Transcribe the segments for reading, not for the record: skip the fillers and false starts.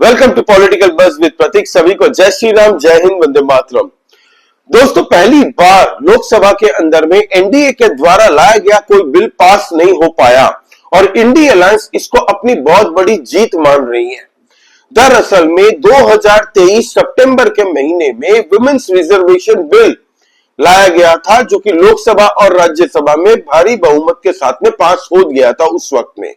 Welcome to political buzz with Prateek. सभी को जय श्री राम, जय हिंद, वंदे मातरम। दोस्तों, पहली बार लोकसभा के अंदर में एनडीए के द्वारा लाया गया कोई बिल पास नहीं हो पाया और इंडी अलायंस इसको अपनी बहुत बड़ी जीत मान रही है। दरअसल में 2023 सितंबर के महीने में वुमेन्स रिजर्वेशन बिल लाया गया था, जो कि लोकसभा और राज्यसभा में भारी बहुमत के साथ में पास हो गया था उस वक्त में।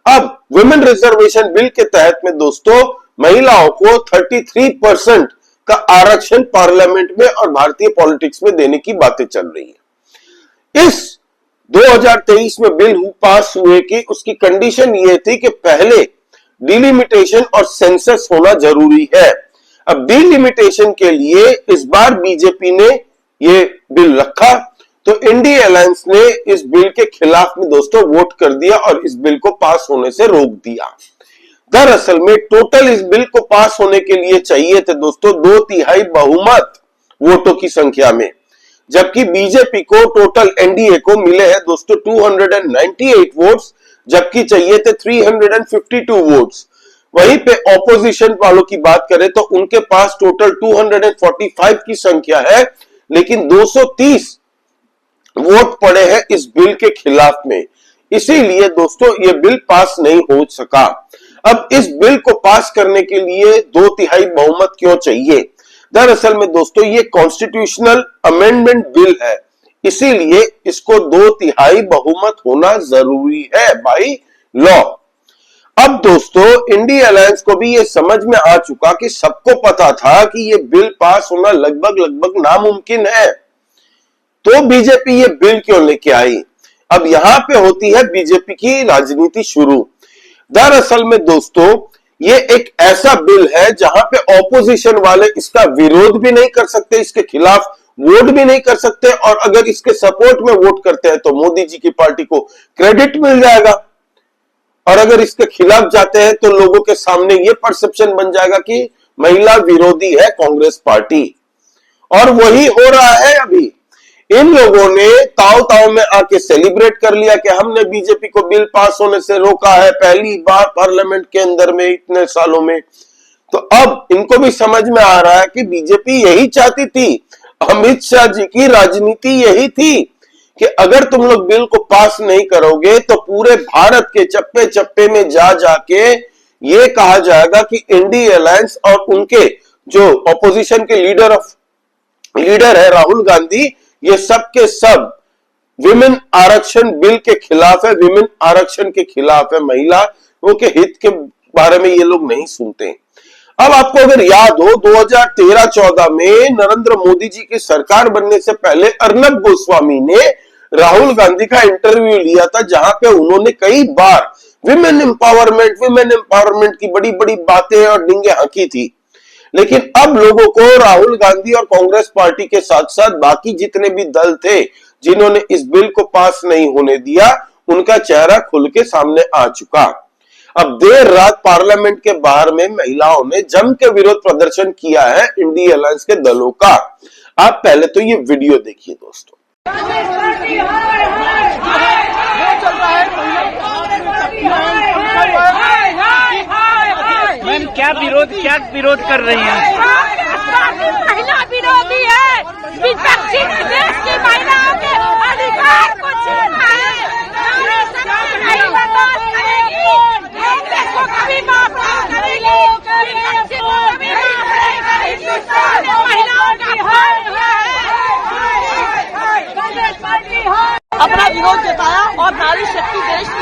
अब वुमेन रिजर्वेशन बिल के तहत में दोस्तों महिलाओं को 33% का आरक्षण पार्लियामेंट में और भारतीय पॉलिटिक्स में देने की बातें चल रही है। इस 2023 में बिल पास हुए कि उसकी कंडीशन ये थी कि पहले डिलिमिटेशन और सेंसस होना जरूरी है। अब डिलिमिटेशन के लिए इस बार बीजेपी ने ये बिल रखा, तो इंडी अलायंस ने इस बिल के खिलाफ में दोस्तों वोट कर दिया और इस बिल को पास होने से रोक दिया। दरअसल में टोटल इस बिल को पास होने के लिए चाहिए थे दोस्तों 2/3 बहुमत वोटों की संख्या में, जबकि बीजेपी को टोटल एनडीए को मिले हैं दोस्तों 298 वोट्स, जबकि चाहिए थे 352 वोट्स। वहीं पे ऑपोजिशन वालों की बात करें तो उनके पास टोटल 245 की संख्या है, लेकिन 230 वोट पड़े हैं इस बिल के खिलाफ में। इसीलिए दोस्तों ये बिल पास नहीं हो सका। अब इस बिल को पास करने के लिए 2/3 बहुमत क्यों चाहिए? दरअसल में दोस्तों ये कॉन्स्टिट्यूशनल अमेंडमेंट बिल है, इसीलिए इसको 2/3 बहुमत होना जरूरी है बाई लॉ। अब दोस्तों इंडी अलायंस को भी ये समझ में आ चुका कि सबको पता था कि ये बिल पास होना लगभग नामुमकिन है, तो बीजेपी ये बिल क्यों लेके आई? अब यहां पे होती है बीजेपी की राजनीति शुरू। दरअसल में दोस्तों ये एक ऐसा बिल है जहां पे ऑपोजिशन वाले इसका विरोध भी नहीं कर सकते, इसके खिलाफ वोट भी नहीं कर सकते, और अगर इसके सपोर्ट में वोट करते हैं तो मोदी जी की पार्टी को क्रेडिट मिल जाएगा, और अगर इसके खिलाफ जाते हैं तो लोगों के सामने ये परसेप्शन बन जाएगा कि महिला विरोधी है कांग्रेस पार्टी। और वही हो रहा है। अभी इन लोगों ने ताव में आके सेलिब्रेट कर लिया कि हमने बीजेपी को बिल पास होने से रोका है, पहली बार पार्लियामेंट के अंदर में इतने सालों में। तो अब इनको भी समझ में आ रहा है कि बीजेपी यही चाहती थी, अमित शाह जी की राजनीति यही थी कि अगर तुम लोग बिल को पास नहीं करोगे तो पूरे भारत के चप्पे चप्पे में जाके ये कहा जाएगा कि इंडी अलायंस और उनके जो ऑपोजिशन के लीडर है राहुल गांधी, ये सब के सब विमेन आरक्षण बिल के खिलाफ है, विमेन आरक्षण के खिलाफ है, महिलाओं के हित के बारे में ये लोग नहीं सुनते। अब आपको अगर याद हो 2013-14 में नरेंद्र मोदी जी की सरकार बनने से पहले अर्नब गोस्वामी ने राहुल गांधी का इंटरव्यू लिया था, जहां पे उन्होंने कई बार विमेन एम्पावरमेंट की बड़ी बड़ी बातें और डिंगे हाँकी थी। लेकिन अब लोगों को राहुल गांधी और कांग्रेस पार्टी के साथ साथ बाकी जितने भी दल थे जिन्होंने इस बिल को पास नहीं होने दिया, उनका चेहरा खुल के सामने आ चुका। अब देर रात पार्लियामेंट के बाहर में महिलाओं ने जम के विरोध प्रदर्शन किया है इंडी अलायंस के दलों का। आप पहले तो ये वीडियो देखिए दोस्तों। मैम क्या विरोध कर रही हैं? महिला विरोधी है, विपक्षी देश की महिलाओं के अधिकार को छीनना है, नहीं बर्दाश्त करेगी, कांग्रेस को कभी माफ नहीं करेगी, विपक्षी को कभी माफ नहीं करेगी। हिंदुस्तान में महिलाओं की हार है, कांग्रेस पार्टी हार अपना विरोध जताया और नारी शक्ति देश की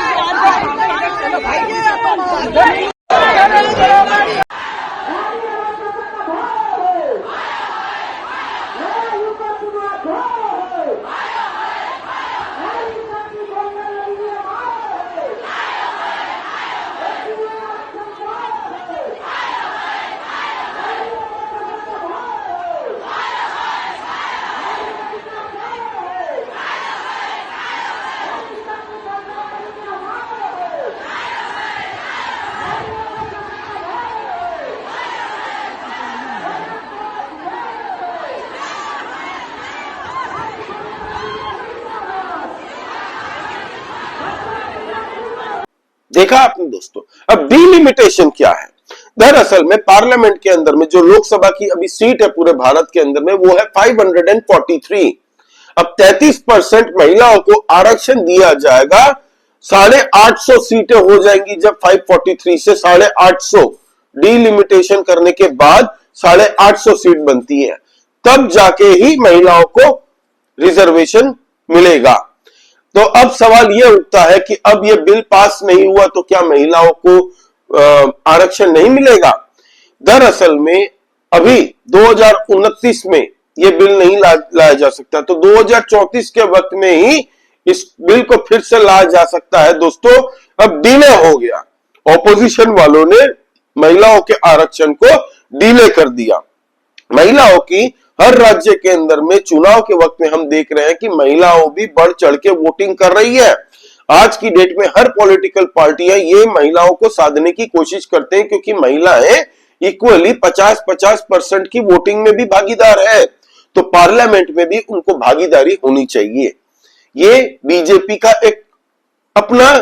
देखा आपने दोस्तों। अब डिलिमिटेशन क्या है? दरअसल में पार्लियामेंट के अंदर में जो लोकसभा की अभी सीट है पूरे भारत के अंदर में वो है 543। अब 33% महिलाओं को आरक्षण दिया जाएगा, 850 सीटें हो जाएंगी जब 543 से 850 डिलिमिटेशन करने के बाद 850 सीट बनती है, तब जाके ही महिलाओं को रिजर्वेशन मिलेगा। तो अब सवाल यह उठता है कि अब यह बिल पास नहीं हुआ तो क्या महिलाओं को आरक्षण नहीं मिलेगा? दरअसल में अभी 2029 में यह बिल नहीं लाया जा सकता, तो 2034 के वक्त में ही इस बिल को फिर से लाया जा सकता है। दोस्तों अब डिले हो गया, ऑपोजिशन वालों ने महिलाओं के आरक्षण को डिले कर दिया। महिलाओं की हर राज्य के अंदर में चुनाव के वक्त में हम देख रहे हैं कि महिलाओं भी बढ़ चढ़ के वोटिंग कर रही है। आज की डेट में हर पॉलिटिकल पार्टियां ये महिलाओं को साधने की कोशिश करते हैं, क्योंकि महिलाएं इक्वली 50-50% की वोटिंग में भी भागीदार है, तो पार्लियामेंट में भी उनको भागीदारी होनी चाहिए। ये बीजेपी का एक अपना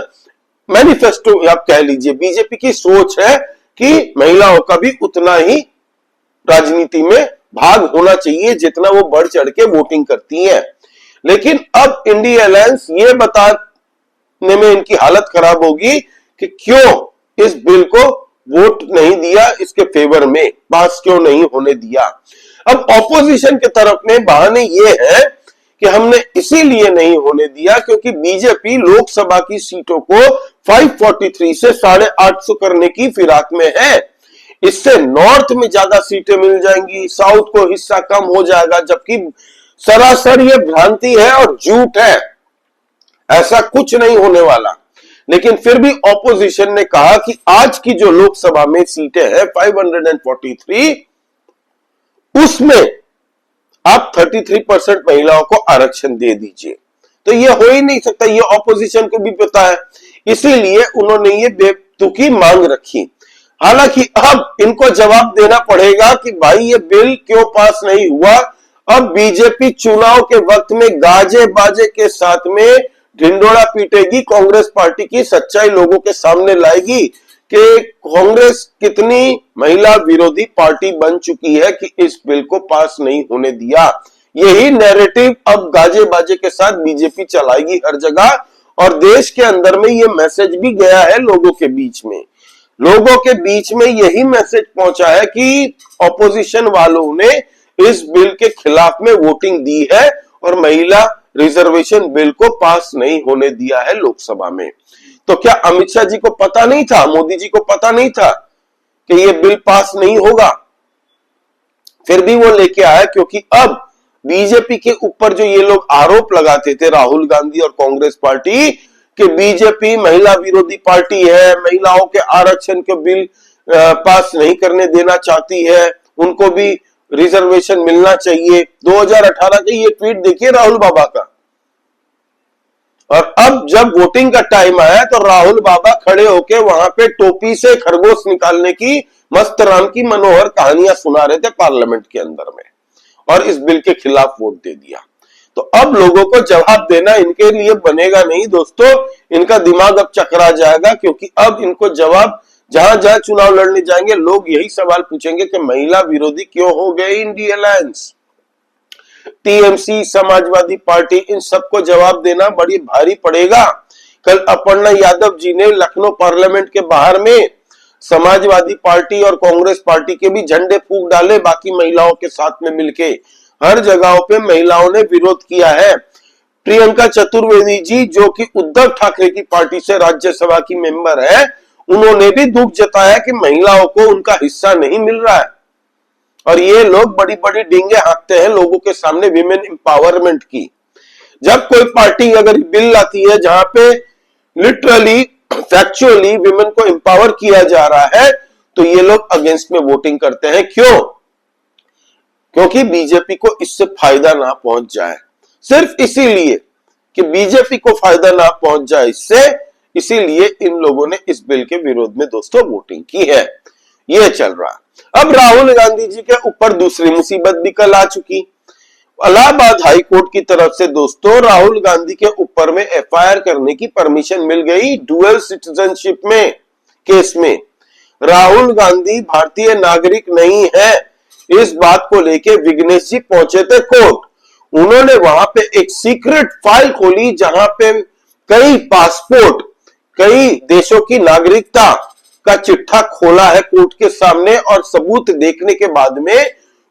मैनिफेस्टो आप कह लीजिए, बीजेपी की सोच है कि महिलाओं का भी उतना ही राजनीति में भाग होना चाहिए जितना वो बढ़ चढ़ के वोटिंग करती है। लेकिन अब इंडिया अलायंस ये बताने में इनकी हालत खराब होगी कि क्यों इस बिल को वोट नहीं दिया, इसके फेवर में पास क्यों नहीं होने दिया। अब ऑपोजिशन के तरफ में बहाने ये है कि हमने इसीलिए नहीं होने दिया क्योंकि बीजेपी लोकसभा की सीटों को 543 से 850 करने की फिराक में है। इससे नॉर्थ में ज्यादा सीटें मिल जाएंगी, साउथ को हिस्सा कम हो जाएगा, जबकि सरासर ये भ्रांति है और झूठ है, ऐसा कुछ नहीं होने वाला। लेकिन फिर भी ऑपोजिशन ने कहा कि आज की जो लोकसभा में सीटें हैं 543, उसमें आप 33% महिलाओं को आरक्षण दे दीजिए। तो ये हो ही नहीं सकता, ये ऑपोजिशन को भी पता है, इसीलिए उन्होंने ये बेतुकी मांग रखी। हालांकि अब इनको जवाब देना पड़ेगा कि भाई ये बिल क्यों पास नहीं हुआ। अब बीजेपी चुनाव के वक्त में गाजे बाजे के साथ में ढिंडोरा पीटेगी, कांग्रेस पार्टी की सच्चाई लोगों के सामने लाएगी कि कांग्रेस कितनी महिला विरोधी पार्टी बन चुकी है कि इस बिल को पास नहीं होने दिया। यही नैरेटिव अब गाजे बाजे के साथ बीजेपी चलाएगी हर जगह, और देश के अंदर में ये मैसेज भी गया है लोगों के बीच में। लोगों के बीच में यही मैसेज पहुंचा है कि ऑपोजिशन वालों ने इस बिल के खिलाफ में वोटिंग दी है और महिला रिजर्वेशन बिल को पास नहीं होने दिया है लोकसभा में। तो क्या अमित शाह जी को पता नहीं था, मोदी जी को पता नहीं था कि ये बिल पास नहीं होगा? फिर भी वो लेके आया, क्योंकि अब बीजेपी के ऊपर जो ये लोग आरोप लगाते थे, राहुल गांधी और कांग्रेस पार्टी, कि बीजेपी महिला विरोधी पार्टी है, महिलाओं के आरक्षण के बिल पास नहीं करने देना चाहती है, उनको भी रिजर्वेशन मिलना चाहिए। 2018 के ये ट्वीट देखिए राहुल बाबा का। और अब जब वोटिंग का टाइम आया तो राहुल बाबा खड़े होके वहां पे टोपी से खरगोश निकालने की मस्त राम की मनोहर कहानियां सुना रहे थे पार्लियामेंट के अंदर में, और इस बिल के खिलाफ वोट दे दिया। तो अब लोगों को जवाब देना इनके लिए बनेगा नहीं दोस्तों, इनका दिमाग अब चकरा जाएगा, क्योंकि अब इनको जवाब जहां जहां चुनाव लड़ने जाएंगे लोग यही सवाल पूछेंगे कि महिला विरोधी क्यों हो गए India alliance. TMC, Samajwadi Party, इन सबको जवाब देना बड़ी भारी पड़ेगा। कल अपर्णा यादव जी ने लखनऊ पार्लियामेंट के बाहर में समाजवादी पार्टी और कांग्रेस पार्टी के भी झंडे फूंक डाले, बाकी महिलाओं के साथ में मिलके हर जगहों पे महिलाओं ने विरोध किया है। प्रियंका चतुर्वेदी जी, जो कि उद्धव ठाकरे की पार्टी से राज्यसभा की मेंबर है, उन्होंने भी दुख जताया कि महिलाओं को उनका हिस्सा नहीं मिल रहा है। और ये लोग बड़ी बड़ी डींगे हाँकते हैं लोगों के सामने विमेन एम्पावरमेंट की। जब कोई पार्टी अगर बिल लाती है जहां पे लिटरली फैक्चुअली विमेन को एम्पावर किया जा रहा है, तो ये लोग अगेंस्ट में वोटिंग करते हैं। क्यों? क्योंकि बीजेपी को इससे फायदा ना पहुंच जाए, सिर्फ इसीलिए कि बीजेपी को फायदा ना पहुंच जाए इससे, इसीलिए इन लोगों ने इस बिल के विरोध में दोस्तों वोटिंग की है। ये चल रहा। अब राहुल गांधी जी के ऊपर दूसरी मुसीबत भी कल आ चुकी। इलाहाबाद हाई कोर्ट की तरफ से दोस्तों राहुल गांधी के ऊपर में एफआईआर करने की परमिशन मिल गई डुअल सिटीजनशिप में केस में। राहुल गांधी भारतीय नागरिक नहीं है, इस बात को लेके विघ्नेश जी पहुंचे थे कोर्ट। उन्होंने वहां पे एक सीक्रेट फाइल खोली जहां पे कई पासपोर्ट, कई देशों की नागरिकता का चिट्ठा खोला है कोर्ट के सामने, और सबूत देखने के बाद में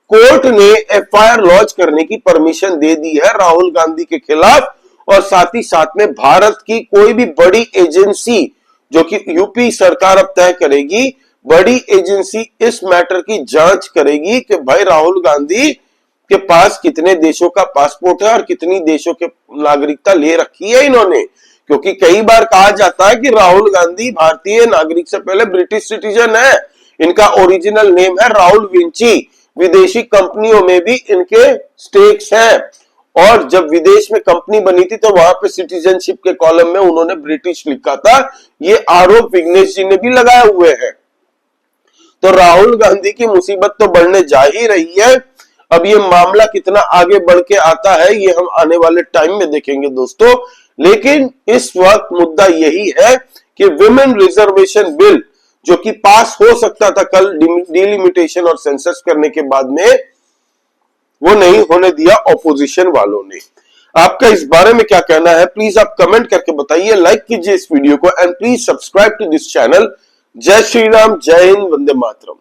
कोर्ट ने एफआईआर लॉन्च करने की परमिशन दे दी है राहुल गांधी के खिलाफ। और साथ ही साथ में भारत की कोई भी बड़ी एजेंसी, जो कि यूपी सरकार अब तय करेगी, बड़ी एजेंसी इस मैटर की जांच करेगी कि भाई राहुल गांधी के पास कितने देशों का पासपोर्ट है और कितनी देशों के नागरिकता ले रखी है इन्होंने। क्योंकि कई बार कहा जाता है कि राहुल गांधी भारतीय नागरिक से पहले ब्रिटिश सिटीजन है, इनका ओरिजिनल नेम है राहुल विंची, विदेशी कंपनियों में भी इनके स्टेक्स हैं, और जब विदेश में कंपनी बनी थी तो वहां पे सिटीजनशिप के कॉलम में उन्होंने ब्रिटिश लिखा था। ये आरोप विघ्नेश जी ने भी लगाए हुए हैं। तो राहुल गांधी की मुसीबत तो बढ़ने जा ही रही है। अब ये मामला कितना आगे बढ़ के आता है ये हम आने वाले टाइम में देखेंगे दोस्तों। लेकिन इस वक्त मुद्दा यही है कि विमेन रिजर्वेशन बिल जो कि पास हो सकता था कल डिलिमिटेशन और सेंसस करने के बाद में, वो नहीं होने दिया ऑपोजिशन वालों ने। आपका इस बारे में क्या कहना है प्लीज आप कमेंट करके बताइए, लाइक कीजिए इस वीडियो को and please subscribe to this channel. जय श्री राम, जय हिंद, वंदे मातरम।